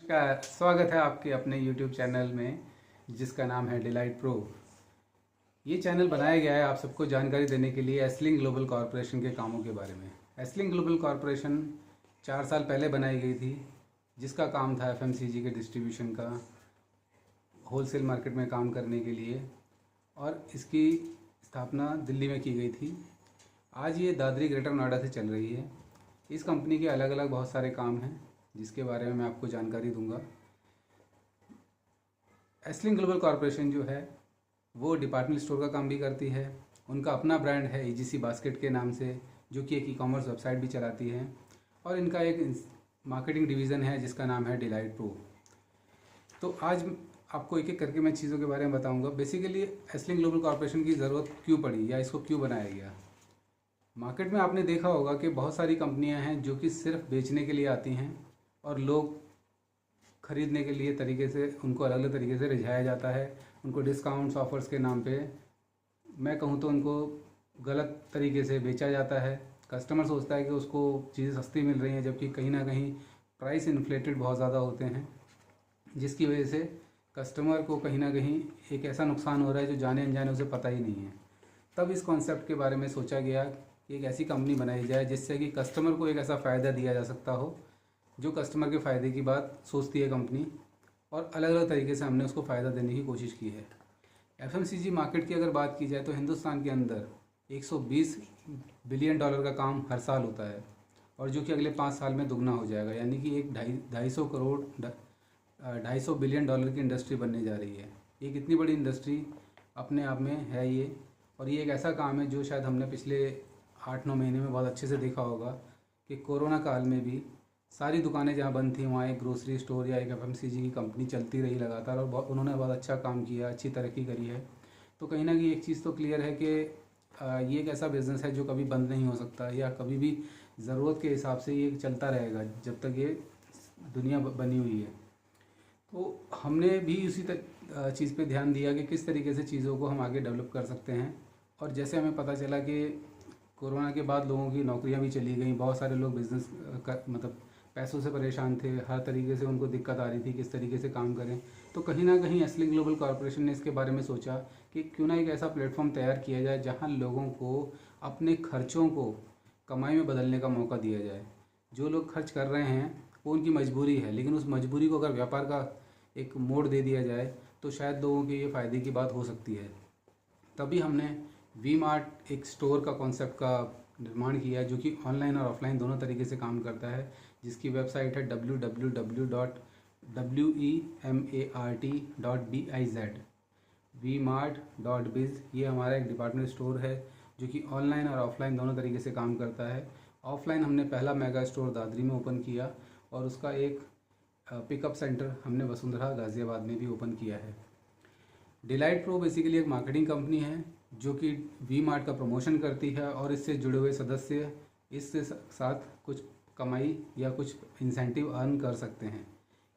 का स्वागत है आपके अपने YouTube चैनल में जिसका नाम है डिलाइट प्रो। ये चैनल बनाया गया है आप सबको जानकारी देने के लिए एसलिंग ग्लोबल कॉरपोरेशन के कामों के बारे में। एसलिंग ग्लोबल कॉरपोरेशन 4 साल पहले बनाई गई थी, जिसका काम था FMCG के डिस्ट्रीब्यूशन का, होलसेल मार्केट में काम करने के लिए, और इसकी स्थापना दिल्ली में की गई थी। आज ये दादरी ग्रेटर नोएडा से चल रही है। इस कंपनी के अलग अलग बहुत सारे काम हैं जिसके बारे में मैं आपको जानकारी दूंगा। एसलिंग ग्लोबल कॉरपोरेशन जो है वो डिपार्टमेंट स्टोर का काम भी करती है। उनका अपना ब्रांड है EGC बास्केट के नाम से, जो कि एक ई-कॉमर्स वेबसाइट भी चलाती है, और इनका एक मार्केटिंग डिवीज़न है जिसका नाम है डिलाइट प्रो। तो आज आपको एक एक करके मैं चीज़ों के बारे में बताऊंगा। बेसिकली एसलिंग ग्लोबल कॉरपोरेशन की ज़रूरत क्यों पड़ी या इसको क्यों बनाया गया। मार्केट में आपने देखा होगा कि बहुत सारी कंपनियां हैं जो कि सिर्फ बेचने के लिए आती हैं और लोग खरीदने के लिए तरीके से उनको अलग अलग तरीके से रिझाया जाता है। उनको डिस्काउंट्स ऑफर्स के नाम पे, मैं कहूँ तो उनको गलत तरीके से बेचा जाता है। कस्टमर सोचता है कि उसको चीज़ें सस्ती मिल रही हैं, जबकि कहीं ना कहीं प्राइस इन्फ्लेटेड बहुत ज़्यादा होते हैं, जिसकी वजह से कस्टमर को कहीं ना कहीं एक ऐसा नुकसान हो रहा है जो जाने अनजाने उसे पता ही नहीं है। तब इस कॉन्सेप्ट के बारे में सोचा गया कि एक ऐसी कंपनी बनाई जाए जिससे कि कस्टमर को एक ऐसा फ़ायदा दिया जा सकता हो जो कस्टमर के फ़ायदे की बात सोचती है कंपनी, और अलग अलग तरीके से हमने उसको फ़ायदा देने की कोशिश की है। FMCG मार्केट की अगर बात की जाए तो हिंदुस्तान के अंदर 120 बिलियन डॉलर का काम हर साल होता है, और जो कि अगले 5 साल में दुगना हो जाएगा, यानी कि एक 250 बिलियन डॉलर की इंडस्ट्री बनने जा रही है। ये कितनी बड़ी इंडस्ट्री अपने आप में है ये, और ये एक ऐसा काम है जो शायद हमने पिछले 8-9 महीने में बहुत अच्छे से देखा होगा कि कोरोना काल में भी सारी दुकानें जहाँ बंद थी वहाँ एक ग्रोसरी स्टोर या एक FMCG की कंपनी चलती रही लगातार, और उन्होंने बहुत अच्छा काम किया, अच्छी तरक्की करी है। तो कहीं ना कहीं एक चीज़ तो क्लियर है कि ये एक ऐसा बिज़नेस है जो कभी बंद नहीं हो सकता, या कभी भी ज़रूरत के हिसाब से ये चलता रहेगा जब तक ये दुनिया बनी हुई है। तो हमने भी उसी चीज़ पे ध्यान दिया कि किस तरीके से चीज़ों को हम आगे डेवलप कर सकते हैं। और जैसे हमें पता चला कि कोरोना के बाद लोगों की नौकरियां भी चली गई, बहुत सारे लोग बिज़नेस मतलब पैसों से परेशान थे, हर तरीके से उनको दिक्कत आ रही थी किस तरीके से काम करें। तो कहीं ना कहीं एसलिंग ग्लोबल कॉरपोरेशन ने इसके बारे में सोचा कि क्यों ना एक ऐसा प्लेटफॉर्म तैयार किया जाए जहां लोगों को अपने खर्चों को कमाई में बदलने का मौका दिया जाए। जो लोग खर्च कर रहे हैं वो उनकी मजबूरी है, लेकिन उस मजबूरी को अगर व्यापार का एक मोड़ दे दिया जाए तो शायद लोगों के ये फ़ायदे की बात हो सकती है। तभी हमने V-मार्ट एक स्टोर का कॉन्सेप्ट का निर्माण किया है, जो कि ऑनलाइन और ऑफलाइन दोनों तरीके से काम करता है, जिसकी वेबसाइट है www.wemart.biz vmart.biz। ये हमारा एक डिपार्टमेंट स्टोर है जो कि ऑनलाइन और ऑफलाइन दोनों तरीके से काम करता है। ऑफलाइन हमने पहला मेगा स्टोर दादरी में ओपन किया, और उसका एक पिकअप सेंटर हमने वसुंधरा गाज़ियाबाद में भी ओपन किया है। डिलाइट प्रो बेसिकली एक मार्केटिंग कंपनी है जो कि V-मार्ट का प्रमोशन करती है, और इससे जुड़े हुए सदस्य इससे साथ कुछ कमाई या कुछ इंसेंटिव अर्न कर सकते हैं।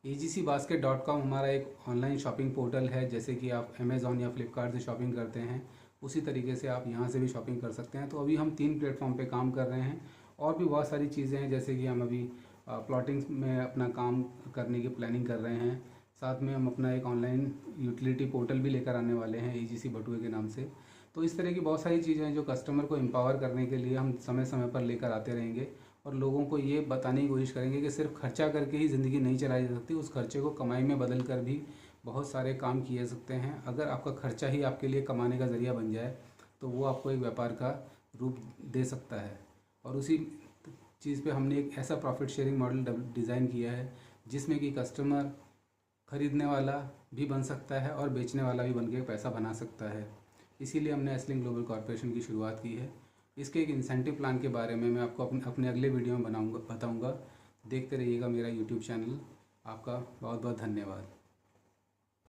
EGCbasket.com हमारा एक ऑनलाइन शॉपिंग पोर्टल है। जैसे कि आप अमेज़ॉन या फ्लिपकार्ट से शॉपिंग करते हैं, उसी तरीके से आप यहाँ से भी शॉपिंग कर सकते हैं। तो अभी हम 3 प्लेटफॉर्म पे काम कर रहे हैं, और भी बहुत सारी चीज़ें हैं, जैसे कि हम अभी प्लॉटिंग में अपना काम करने की प्लानिंग कर रहे हैं। साथ में हम अपना एक ऑनलाइन यूटिलिटी पोर्टल भी लेकर आने वाले हैं EGC बटुए के नाम से। तो इस तरह की बहुत सारी चीज़ें हैं जो कस्टमर को एम्पावर करने के लिए हम समय समय पर लेकर आते रहेंगे, और लोगों को ये बताने की कोशिश करेंगे कि सिर्फ खर्चा करके ही ज़िंदगी नहीं चलाई जा सकती, उस खर्चे को कमाई में बदल कर भी बहुत सारे काम किए जा सकते हैं। अगर आपका खर्चा ही आपके लिए कमाने का ज़रिया बन जाए तो वो आपको एक व्यापार का रूप दे सकता है। और उसी चीज़ पे हमने एक ऐसा प्रॉफिट शेयरिंग मॉडल डिज़ाइन किया है जिसमें कि कस्टमर खरीदने वाला भी बन सकता है और बेचने वाला भी बन के पैसा बना सकता है। इसीलिए हमने एसलिंग ग्लोबल कॉरपोरेशन की शुरुआत की है। इसके एक इंसेंटिव प्लान के बारे में मैं आपको अपने अगले वीडियो में बताऊंगा। देखते रहिएगा मेरा यूट्यूब चैनल। आपका बहुत बहुत धन्यवाद।